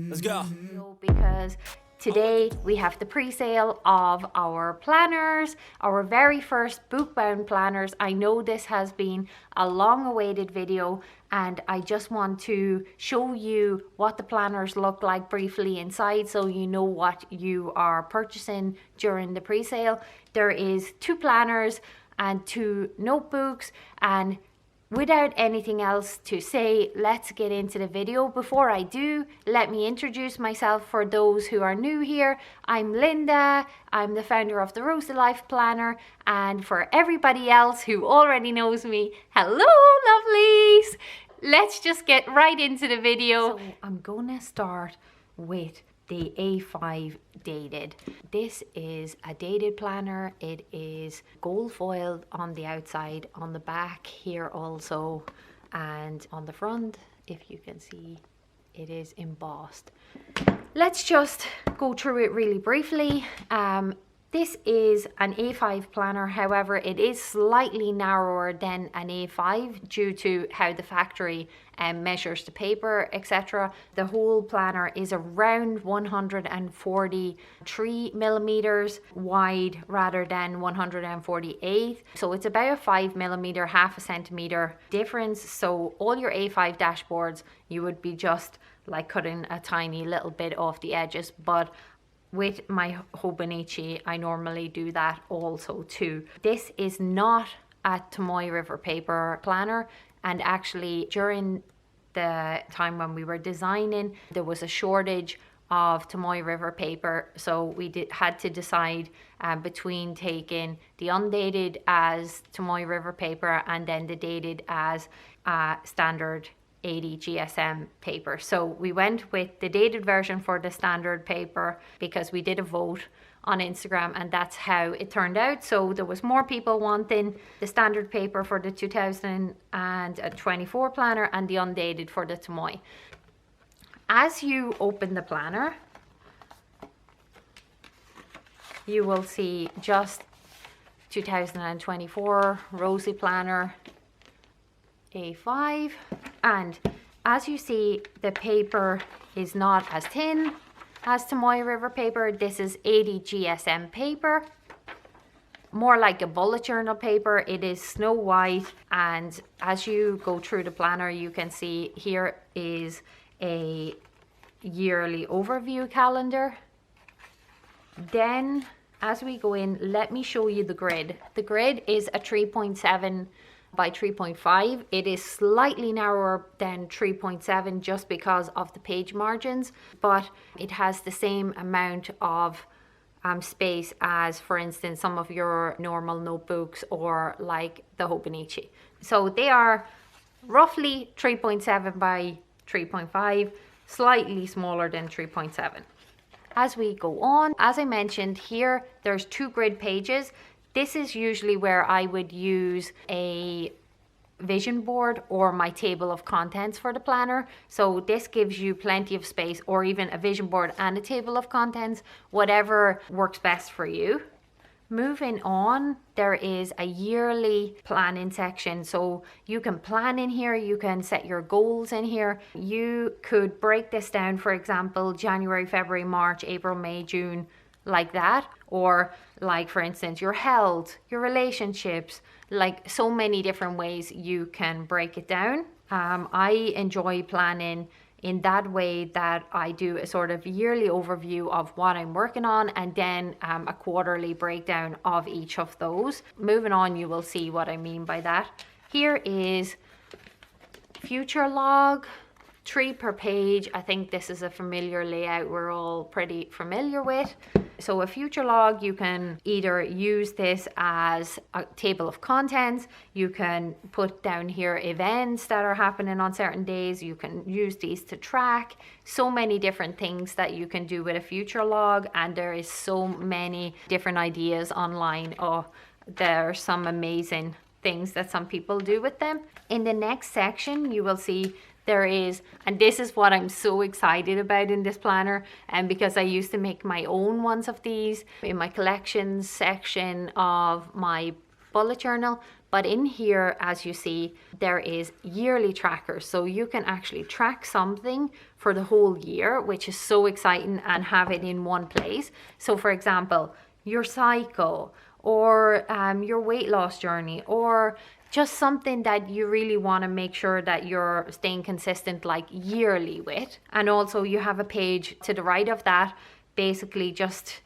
Let's go. Because today we have the pre-sale of our planners, our very first book-bound planners. I know this has been a long-awaited video, and I just want to show you what the planners look like briefly inside so you know what you are purchasing during the pre-sale. There is 2 planners and 2 notebooks, and without anything else to say, let's get into the video. Before I do, let me introduce myself for those who are new here. I'm Linda. I'm the founder of the Rosey Life Planner. And for everybody else who already knows me, hello, lovelies. Let's just get right into the video. So I'm gonna start with the A5 dated. This is a dated planner. It is gold foiled on the outside, on the back here also, and on the front, if you can see, it is embossed. Let's just go through it really briefly. This is an A5 planner, however, it is slightly narrower than an A5 due to how the factory measures the paper, etc. The whole planner is around 143 millimeters wide rather than 148. So it's about a 5 millimeter, half a centimeter difference. So all your A5 dashboards, you would be just like cutting a tiny little bit off the edges, but with my Hobonichi, I normally do that also too. This is not a Tomoe River paper planner, and actually during the time when we were designing, there was a shortage of Tomoe River paper, so we had to decide between taking the undated as Tomoe River paper and then the dated as standard 80 GSM paper. So we went with the dated version for the standard paper because we did a vote on Instagram, and that's how it turned out. So there was more people wanting the standard paper for the 2024 planner and the undated for the Tomoe. As you open the planner, you will see just 2024 Rosey planner A5, and as you see, the paper is not as thin as Tomoe River paper. This is 80 GSM paper, more like a bullet journal paper. It is snow white, and as you go through the planner, you can see here is a yearly overview calendar. Then as we go in, let me show you the grid. The grid is a 3.7 by 3.5. It is slightly narrower than 3.7 just because of the page margins, but it has the same amount of space as, for instance, some of your normal notebooks or like the Hobonichi. So they are roughly 3.7 by 3.5, slightly smaller than 3.7. As we go on, as I mentioned here, there's 2 grid pages. This is usually where I would use a vision board or my table of contents for the planner. So this gives you plenty of space, or even a vision board and a table of contents, whatever works best for you. Moving on, there is a yearly planning section. So you can plan in here, you can set your goals in here. You could break this down, for example, January, February, March, April, May, June, like that, or like, for instance, your health, your relationships, like so many different ways you can break it down. I enjoy planning in that way, that I do a sort of yearly overview of what I'm working on, and then a quarterly breakdown of each of those. Moving on, you will see what I mean by that. Here is future log, 3 per page. I think this is a familiar layout we're all pretty familiar with. So a future log, you can either use this as a table of contents, you can put down here events that are happening on certain days, you can use these to track. So many different things that you can do with a future log, and there is so many different ideas online. Oh, there are some amazing things that some people do with them. In the next section, you will see there is, and this is what I'm so excited about in this planner, and because I used to make my own ones of these in my collections section of my bullet journal. But in here, as you see, there is yearly trackers, so you can actually track something for the whole year, which is so exciting, and have it in one place. So for example, your cycle, or your weight loss journey, or just something that you really want to make sure that you're staying consistent, like yearly with. And also you have a page to the right of that, basically just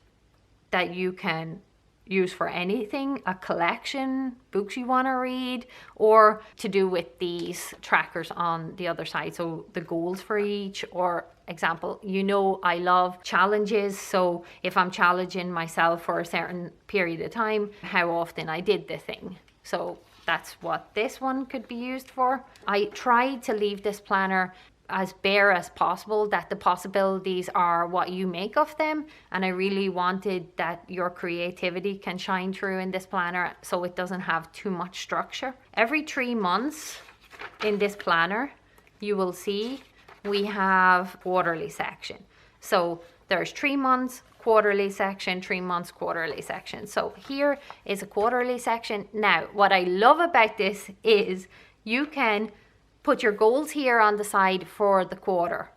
that you can use for anything, a collection, books you want to read, or to do with these trackers on the other side. So the goals for each, or example, you know, I love challenges. So if I'm challenging myself for a certain period of time, how often I did the thing. So that's what this one could be used for. I tried to leave this planner as bare as possible, that the possibilities are what you make of them, and I really wanted that your creativity can shine through in this planner, so it doesn't have too much structure. Every 3 months in this planner, you will see we have quarterly section. So there's 3 months quarterly section, 3 months quarterly section. So here is a quarterly section. Now what I love about this is you can put your goals here on the side for the quarter.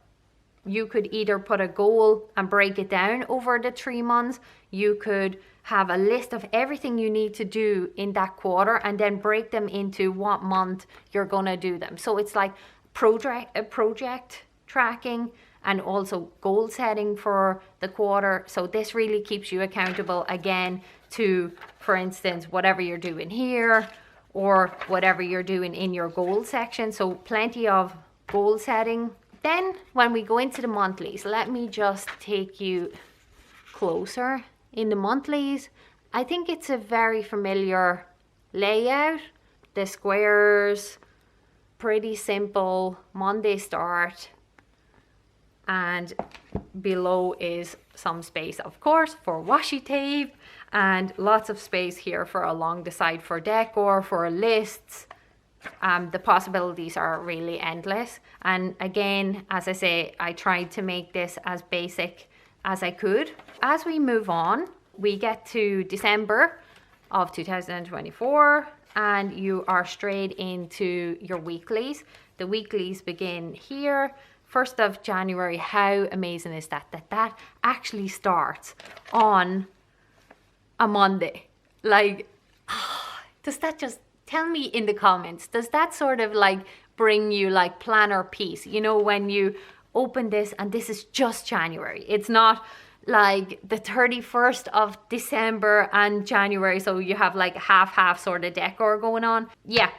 You could either put a goal and break it down over the 3 months. You could have a list of everything you need to do in that quarter and then break them into what month you're gonna do them. So it's like project tracking and also goal setting for the quarter. So this really keeps you accountable again to, for instance, whatever you're doing here, or whatever you're doing in your goal section. So plenty of goal setting. Then when we go into the monthlies, let me just take you closer. In the monthlies, I think it's a very familiar layout. The squares, pretty simple, Monday start, and below is some space, of course, for washi tape, and lots of space here for along the side for decor, for lists. The possibilities are really endless. And again, as I say, I tried to make this as basic as I could. As we move on, we get to December of 2024, and you are straight into your weeklies. The weeklies begin here. 1st of January, how amazing is that? That actually starts on a Monday. Like, does that just, tell me in the comments, does that sort of like bring you like planner peace? You know, when you open this and this is just January. It's not like the 31st of December and January, so you have like half sort of decor going on. Yeah,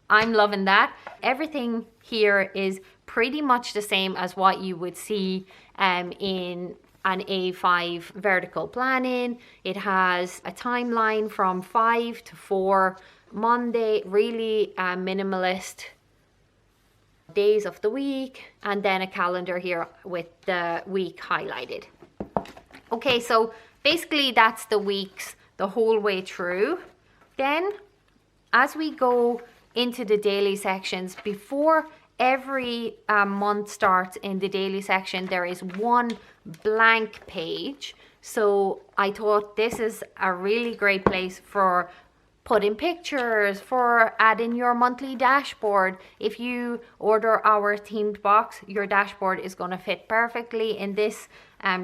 I'm loving that. Everything here is pretty much the same as what you would see in an A5 vertical planning. It has a timeline from 5 to 4, Monday, really minimalist days of the week, and then a calendar here with the week highlighted. Okay, so basically that's the weeks the whole way through. Then as we go into the daily sections, before every month starts in the daily section, there is one blank page. So I thought this is a really great place for putting pictures, for adding your monthly dashboard. If you order our themed box, your dashboard is going to fit perfectly in this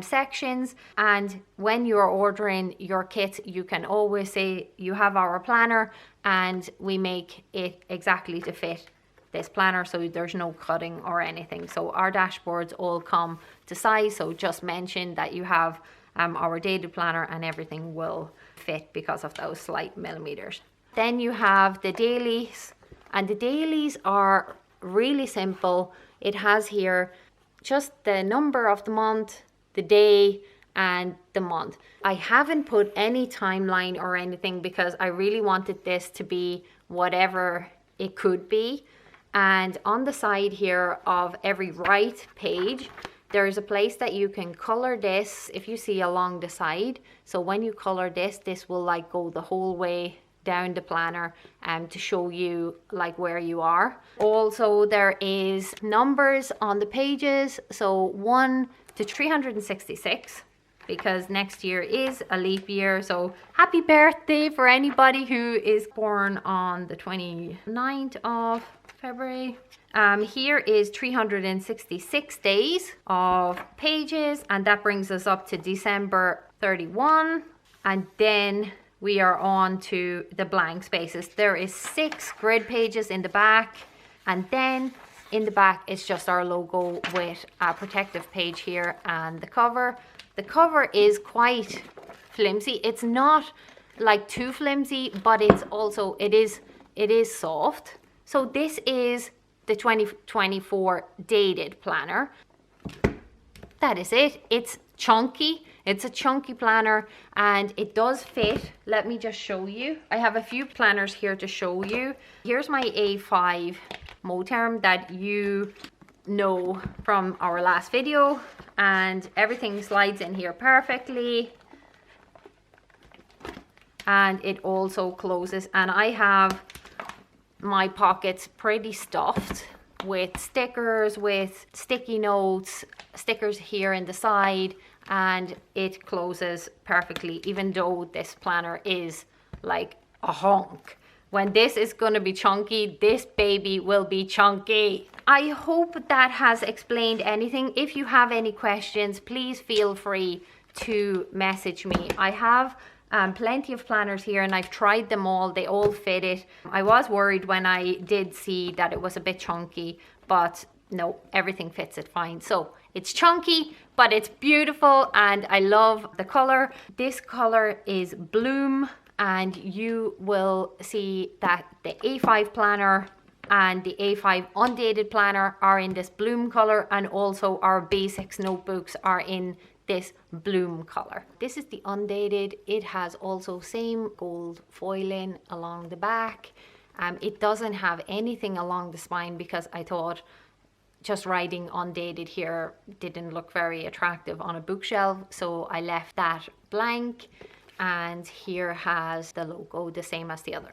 sections. And when you're ordering your kit, you can always say you have our planner and we make it exactly to fit this planner, so there's no cutting or anything. So our dashboards all come to size, so just mention that you have our dated planner and everything will fit because of those slight millimeters. Then you have the dailies, and the dailies are really simple. It has here just the number of the month, the day, and the month. I haven't put any timeline or anything because I really wanted this to be whatever it could be. And on the side here of every right page, there's a place that you can color this, if you see along the side. So when you color this, this will like go the whole way down the planner to show you like where you are. Also, there is numbers on the pages, so 1 to 366, because next year is a leap year. So happy birthday for anybody who is born on the 29th of February. Here is 366 days of pages, and that brings us up to December 31. And then we are on to the blank spaces. There is 6 grid pages in the back, and then in the back it's just our logo with a protective page here and the cover. The cover is quite flimsy. It's not like too flimsy, but it's also, it is soft. So this is the 2024 dated planner. That is it. It's chunky. It's a chunky planner and it does fit. Let me just show you. I have a few planners here to show you. Here's my A5 Moterm that you know from our last video, and everything slides in here perfectly. And it also closes, and I have my pockets pretty stuffed with stickers, with sticky notes, stickers here in the side, and it closes perfectly, even though this planner is like a hunk. When this is going to be chunky, this baby will be chunky. I hope that has explained anything. If you have any questions, please feel free to message me. I have plenty of planners here and I've tried them all. They all fit it. I was worried when I did see that it was a bit chunky, but no, everything fits it fine. So it's chunky, but it's beautiful and I love the color. This color is Bloom, and you will see that the A5 planner and the A5 undated planner are in this Bloom color, and also our basics notebooks are in this Bloom color. This is the undated. It has also same gold foiling along the back. It doesn't have anything along the spine because I thought just writing undated here didn't look very attractive on a bookshelf, so I left that blank. And here has the logo, the same as the other.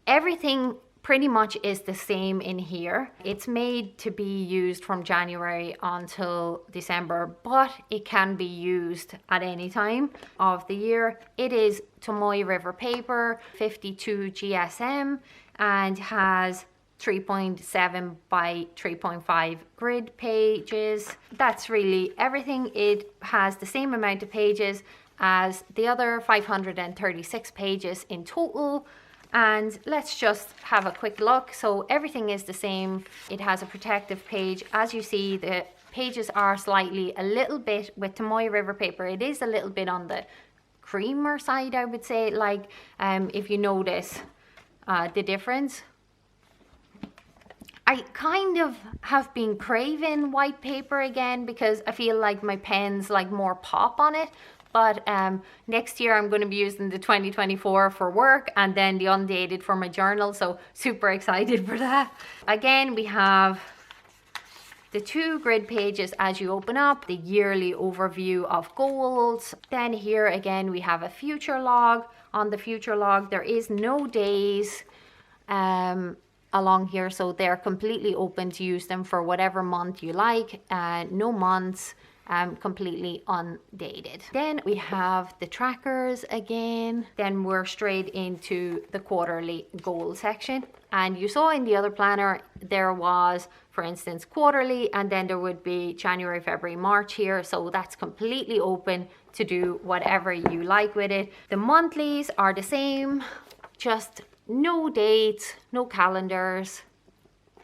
Everything pretty much is the same in here. It's made to be used from January until December, but it can be used at any time of the year. It is Tomoe River paper, 52 GSM, and has 3.7 by 3.5 grid pages. That's really everything. It has the same amount of pages as the other, 536 pages in total. And let's just have a quick look. So everything is the same. It has a protective page. As you see, the pages are slightly a little bit with Tomoe River paper. It is a little bit on the creamer side, I would say, like if you notice the difference. I kind of have been craving white paper again because I feel like my pen's like more pop on it. But next year I'm going to be using the 2024 for work and then the undated for my journal. So super excited for that. Again, we have the 2 grid pages as you open up, the yearly overview of goals. Then here again, we have a future log. On the future log, there is no days along here. So they're completely open to use them for whatever month you like. No months. Completely undated. Then we have the trackers again. Then we're straight into the quarterly goal section. And you saw in the other planner, there was, for instance, quarterly, and then there would be January, February, March here. So that's completely open to do whatever you like with it. The monthlies are the same, just no dates, no calendars.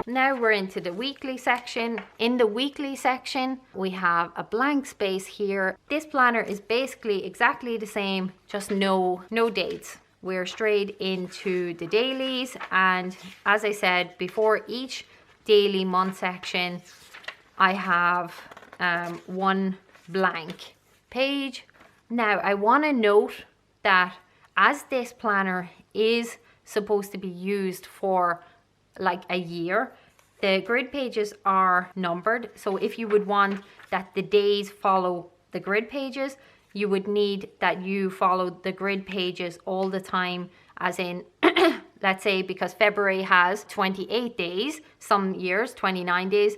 Now we're into the weekly section. In the weekly section, we have a blank space here. This planner is basically exactly the same, just no dates. We're straight into the dailies. And as I said before, each daily month section, I have one blank page. Now, I want to note that as this planner is supposed to be used for like a year, the grid pages are numbered. So if you would want that the days follow the grid pages, you would need that you follow the grid pages all the time, as in let's say, because February has 28 days, some years 29 days.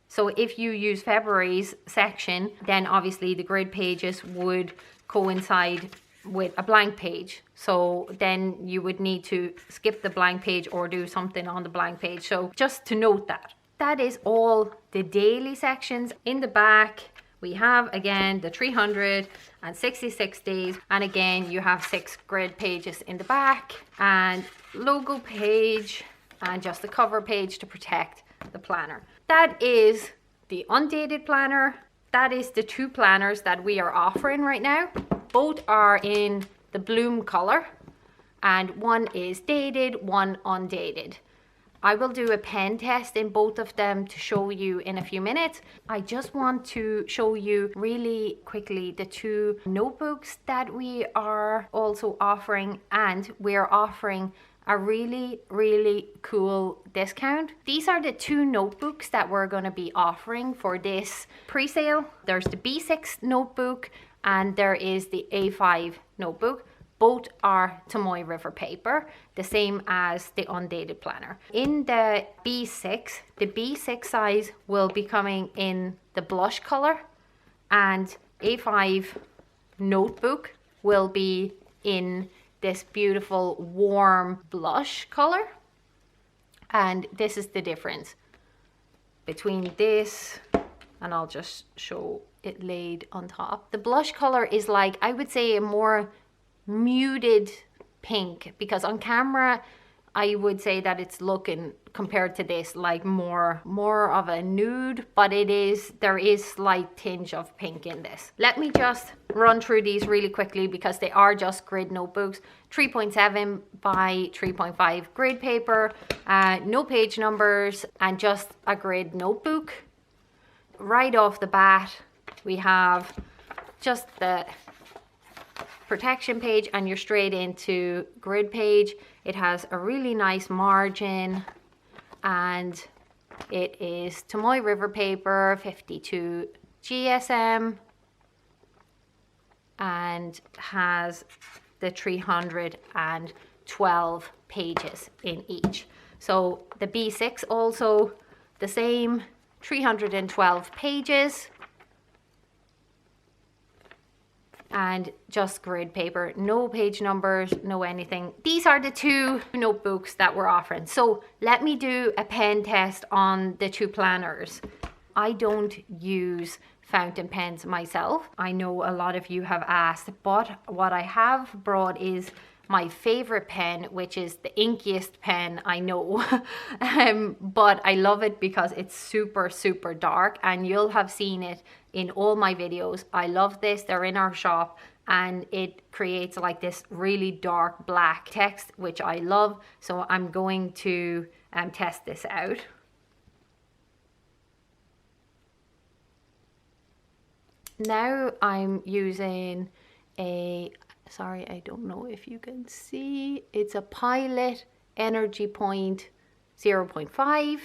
So if you use February's section, then obviously the grid pages would coincide with a blank page. So then you would need to skip the blank page or do something on the blank page. So just to note that. That is all the daily sections. In the back, we have again the 366 days. And again, you have 6 grid pages in the back and logo page and just the cover page to protect the planner. That is the undated planner. That is the 2 planners that we are offering right now. Both are in the bloom color and one is dated, one undated. I will do a pen test in both of them to show you in a few minutes. I just want to show you really quickly the 2 notebooks that we are also offering, and we're offering a really cool discount. These are the 2 notebooks that we're going to be offering for this pre-sale. There's the B6 notebook and there is the A5 notebook. Both are Tomoe River paper, the same as the undated planner. In the B6 size will be coming in the blush color, and A5 notebook will be in this beautiful warm blush color. And this is the difference between this, and I'll just show it laid on top. The blush color is like, I would say, a more muted pink, because on camera I would say that it's looking, compared to this, like more of a nude, but there is slight tinge of pink in this. Let me just run through these really quickly because they are just grid notebooks. 3.7 by 3.5 grid paper, no page numbers, and just a grid notebook. Right off the bat, we have just the protection page and you're straight into grid page. It has a really nice margin and it is Tomoe River paper, 52 GSM, and has the 312 pages in each. So the B6 also the same, 312 pages. And just grid paper, no page numbers, no anything. These are the 2 notebooks that we're offering. So let me do a pen test on the 2 planners. I don't use fountain pens myself. I know a lot of you have asked, but what I have brought is my favorite pen, which is the inkiest pen I know. But I love it because it's super dark, and you'll have seen it in all my videos. I love this. They're in our shop and it creates like this really dark black text, which I love. So I'm going to test this out. Now I'm using a, sorry, I don't know if you can see, it's a Pilot Energy Point 0.5.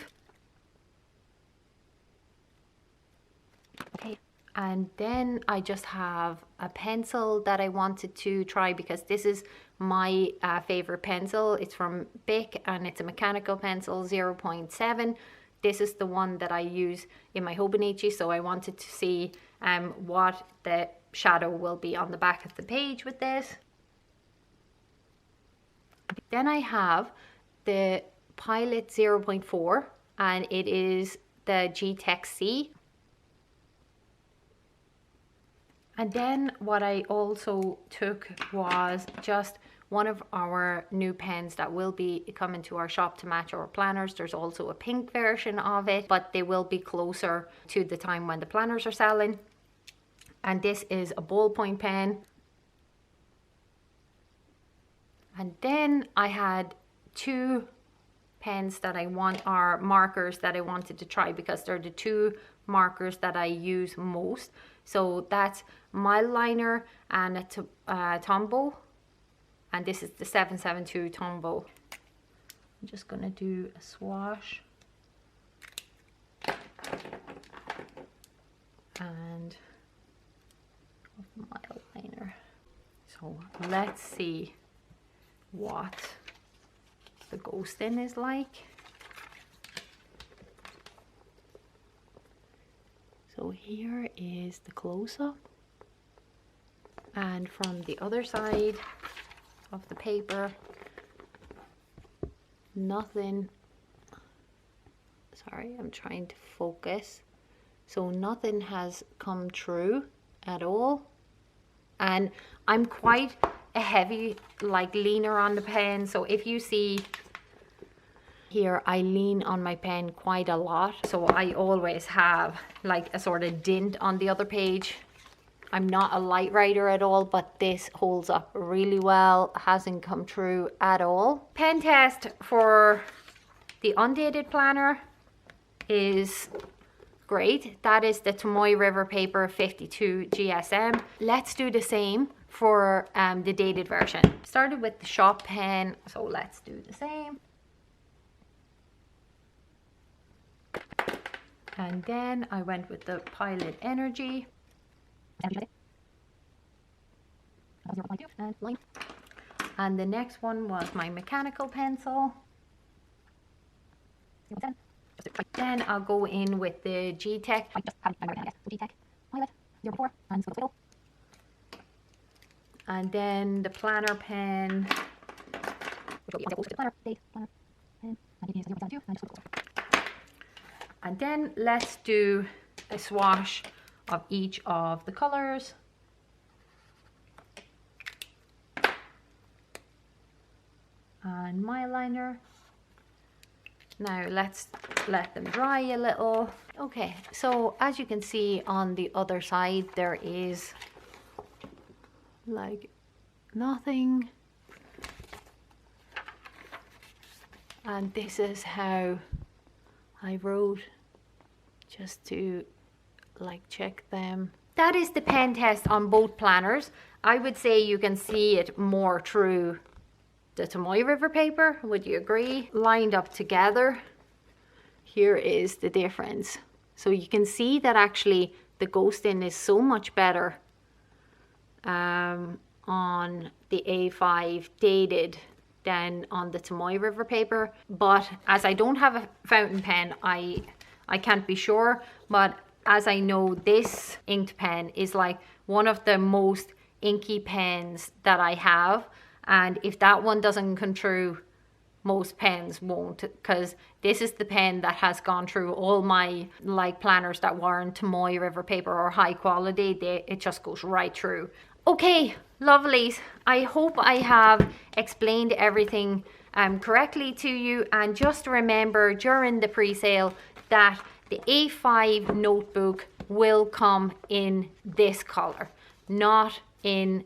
Okay, and then I just have a pencil that I wanted to try because this is my favorite pencil. It's from Bic and it's a mechanical pencil, 0.7. This is the one that I use in my Hobonichi, so I wanted to see what the shadow will be on the back of the page with this. Then I have the Pilot 0.4 and it is the G-Tech C. And then what I also took was just one of our new pens that will be coming to our shop to match our planners. There's also a pink version of it, but they will be closer to the time when the planners are selling. And this is a ballpoint pen. And then I had 2 pens that I want, are markers that I wanted to try because they're the 2 markers that I use most. So that's Mile Liner and a Tombow, and this is the 772 Tombow. I'm just gonna do a swatch and of Mile Liner. So let's see what the ghosting is like. So here is the close-up, and from the other side of the paper, nothing, sorry, I'm trying to focus. So nothing has come true at all. And I'm quite a heavy, like, leaner on the pen. So if you see here, I lean on my pen quite a lot. So I always have like a sort of dint on the other page. I'm not a light writer at all, but this holds up really well. Hasn't come true at all. Pen test for the undated planner is great. That is the Tomoe River Paper 52 GSM. Let's do the same for the dated version. Started with the shop pen, so let's do the same. And then I went with the Pilot Energy. And the next one was my mechanical pencil. Then I'll go in with the G-Tech. And then the planner pen. And then let's do a swatch of each of the colors. And my liner. Now let's let them dry a little. Okay, so as you can see on the other side, there is like nothing. And this is how I wrote, just to like check them. That is the pen test on both planners. I would say you can see it more through the Tomoe River paper. Would you agree? Lined up together, here is the difference. So you can see that actually the ghosting is so much better on the A5 dated than on the Tomoe River paper. But as I don't have a fountain pen, I can't be sure. But as I know, this inked pen is like one of the most inky pens that I have. And if that one doesn't come true, most pens won't, because this is the pen that has gone through all my like planners that weren't Tomoe River paper or high quality. It just goes right through. Okay, lovelies, I hope I have explained everything correctly to you. And just remember during the pre-sale that the A5 notebook will come in this color, not in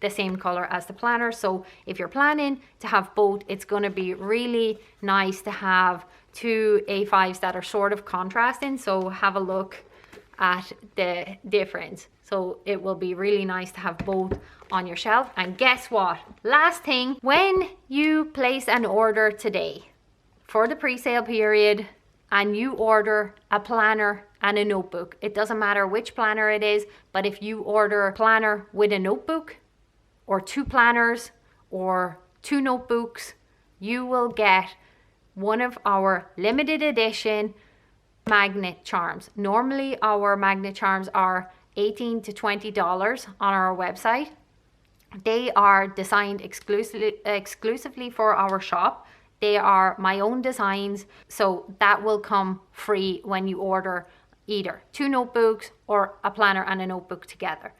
the same color as the planner. So if you're planning to have both, it's going to be really nice to have two A5s that are sort of contrasting. So have a look at the difference. So it will be really nice to have both on your shelf. And guess what? Last thing, when you place an order today for the pre-sale period and you order a planner and a notebook, it doesn't matter which planner it is, but if you order a planner with a notebook, or two planners, or two notebooks, you will get one of our limited edition magnet charms. Normally our magnet charms are $18 to $20 on our website. They are designed exclusively for our shop. They are my own designs, so that will come free when you order either two notebooks or a planner and a notebook together.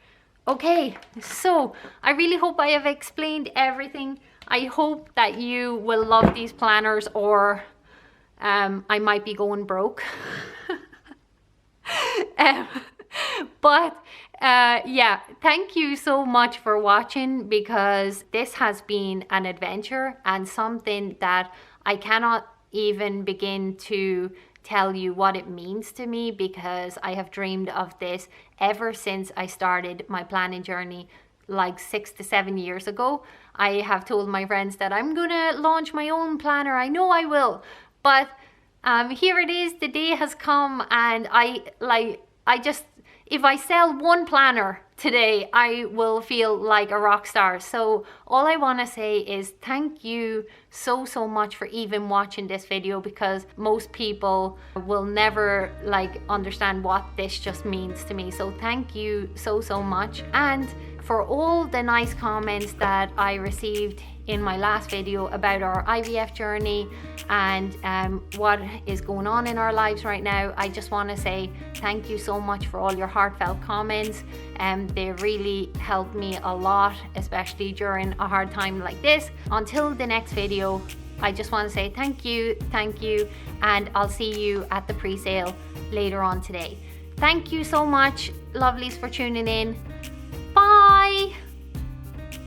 Okay, so I really hope I have explained everything. I hope that you will love these planners, or I might be going broke. But yeah, thank you so much for watching, because this has been an adventure and something that I cannot even begin to tell you what it means to me, because I have dreamed of this ever since I started my planning journey like 6 to 7 years ago. I have told my friends that I'm gonna launch my own planner. I know I will, but here it is, the day has come, and I just, if I sell one planner today, I will feel like a rock star. So all I want to say is thank you so much for even watching this video, because most people will never like understand what this just means to me. So thank you so much. And for all the nice comments that I received in my last video about our IVF journey and what is going on in our lives right now, I just want to say thank you so much for all your heartfelt comments. They really helped me a lot, especially during a hard time like this. Until the next video, I just want to say thank you, and I'll see you at the pre-sale later on today. Thank you so much, lovelies, for tuning in. Bye.